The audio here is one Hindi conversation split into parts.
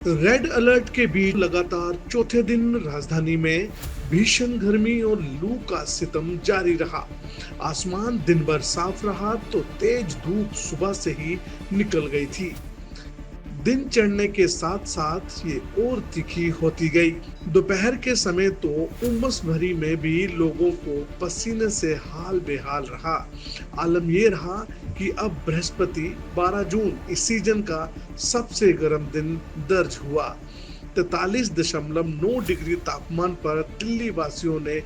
रेड अलर्ट के बीच लगातार चौथे दिन राजधानी में भीषण गर्मी और लू का सितम जारी रहा। आसमान दिन भर साफ रहा तो तेज धूप सुबह से ही निकल गई थी। दिन चढ़ने के साथ साथ ये और तीखी होती गई। दोपहर के समय तो उमस भरी में भी लोगों को पसीने से हाल बेहाल रहा। आलम ये रहा कि अब बृहस्पति 12 जून इस सीजन का सबसे गर्म दिन दर्ज हुआ। 43.9 डिग्री तापमान पर दिल्ली वासियों ने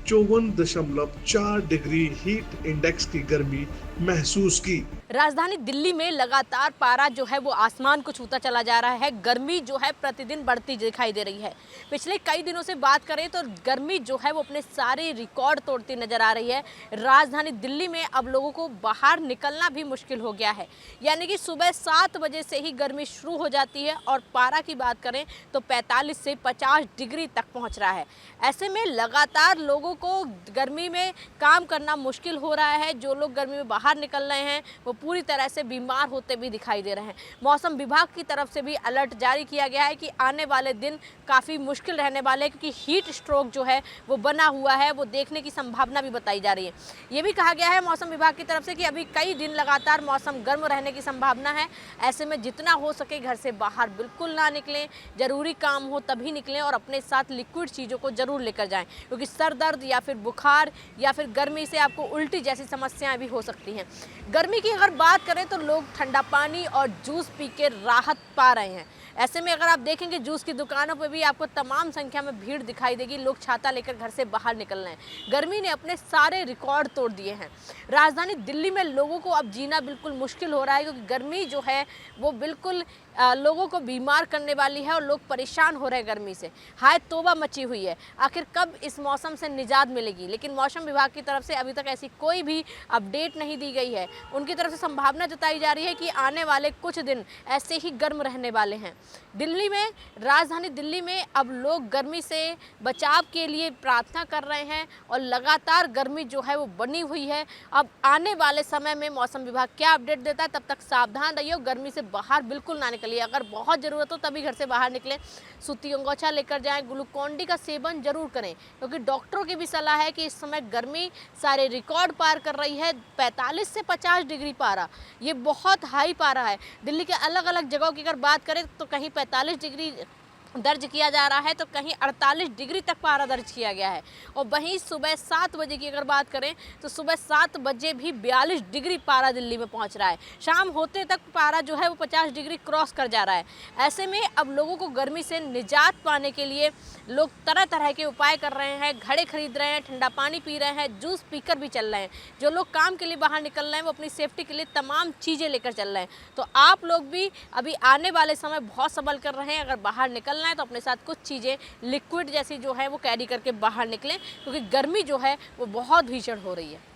54.4 डिग्री हीट इंडेक्स की गर्मी महसूस की। राजधानी दिल्ली में लगातार पारा जो है वो आसमान को छूता चला जा रहा है। गर्मी जो है प्रतिदिन बढ़ती दिखाई दे रही है। पिछले कई दिनों से बात करें तो गर्मी जो है वो अपने सारे रिकॉर्ड तोड़ती नजर आ रही है। राजधानी दिल्ली में अब लोगों को बाहर निकलना भी मुश्किल हो गया है। यानी कि सुबह 7 बजे से ही गर्मी शुरू हो जाती है और पारा की बात करें तो 45 से 50 डिग्री तक पहुँच रहा है। ऐसे में लगातार लोगों को गर्मी में काम करना मुश्किल हो रहा है। जो लोग गर्मी में बाहर निकल रहे हैं वो पूरी तरह से बीमार होते भी दिखाई दे रहे हैं। मौसम विभाग की तरफ से भी अलर्ट जारी किया गया है कि आने वाले दिन काफ़ी मुश्किल रहने वाले हैं, क्योंकि हीट स्ट्रोक जो है वो बना हुआ है, वो देखने की संभावना भी बताई जा रही है। ये भी कहा गया है मौसम विभाग की तरफ से कि अभी कई दिन लगातार मौसम गर्म रहने की संभावना है। ऐसे में जितना हो सके घर से बाहर बिल्कुल ना निकलें, जरूरी काम हो तभी निकलें और अपने साथ लिक्विड चीज़ों को जरूर लेकर जाएं, क्योंकि सर दर्द या फिर बुखार या फिर गर्मी से आपको उल्टी जैसी समस्याएं भी हो सकती हैं। गर्मी की अगर बात करें तो लोग ठंडा पानी और जूस पी के राहत पा रहे हैं। ऐसे में अगर आप देखेंगे जूस की दुकानों पर भी आपको तमाम संख्या में भीड़ दिखाई देगी। लोग छाता लेकर घर से बाहर निकल रहे हैं। गर्मी ने अपने सारे रिकॉर्ड तोड़ दिए हैं। राजधानी दिल्ली में लोगों को अब जीना बिल्कुल मुश्किल हो रहा है, क्योंकि गर्मी जो है वो बिल्कुल लोगों को बीमार करने वाली है और लोग परेशान हो रहे हैं गर्मी से। हाय तौबा मची हुई है। आखिर कब इस मौसम से निजात मिलेगी? लेकिन मौसम विभाग की तरफ से अभी तक ऐसी कोई भी अपडेट नहीं दी गई है। उनकी तरफ से संभावना जताई जा रही है कि आने वाले कुछ दिन ऐसे ही गर्म रहने वाले हैं। दिल्ली में, राजधानी दिल्ली में अब लोग गर्मी से बचाव के लिए प्रार्थना कर रहे हैं और लगातार गर्मी जो है वो बनी हुई है। अब आने वाले समय में मौसम विभाग क्या अपडेट देता है, तब तक सावधान रहिए। गर्मी से बाहर बिल्कुल ना निकलिए। अगर बहुत ज़रूरत हो तभी घर से बाहर निकलें। सूती अंगोछा लेकर जाएं। ग्लूकोन-डी का सेवन जरूर करें, क्योंकि डॉक्टरों की भी सलाह है कि इस समय गर्मी सारे रिकॉर्ड पार कर रही है। 45 से 50 डिग्री पारा, ये बहुत हाई पारा है। दिल्ली के अलग अलग जगहों की अगर बात करें तो कहीं 45 डिग्री दर्ज किया जा रहा है तो कहीं 48 डिग्री तक पारा दर्ज किया गया है। और वहीं सुबह 7 बजे की अगर बात करें तो सुबह 7 बजे भी 42 डिग्री पारा दिल्ली में पहुंच रहा है। शाम होते तक पारा जो है वो 50 डिग्री क्रॉस कर जा रहा है। ऐसे में अब लोगों को गर्मी से निजात पाने के लिए लोग तरह तरह के उपाय कर रहे हैं। घड़े खरीद रहे हैं, ठंडा पानी पी रहे हैं, जूस पीकर भी चल रहे हैं। जो लोग काम के लिए बाहर निकल रहे हैं वो अपनी सेफ्टी के लिए तमाम चीज़ें लेकर चल रहे हैं। तो आप लोग भी अभी आने वाले समय बहुत संभल कर रहे हैं। अगर बाहर निकलना है तो अपने साथ कुछ चीज़ें लिक्विड जैसी जो है वो कैरी करके बाहर निकलें, क्योंकि गर्मी जो है वो बहुत भीषण हो रही है।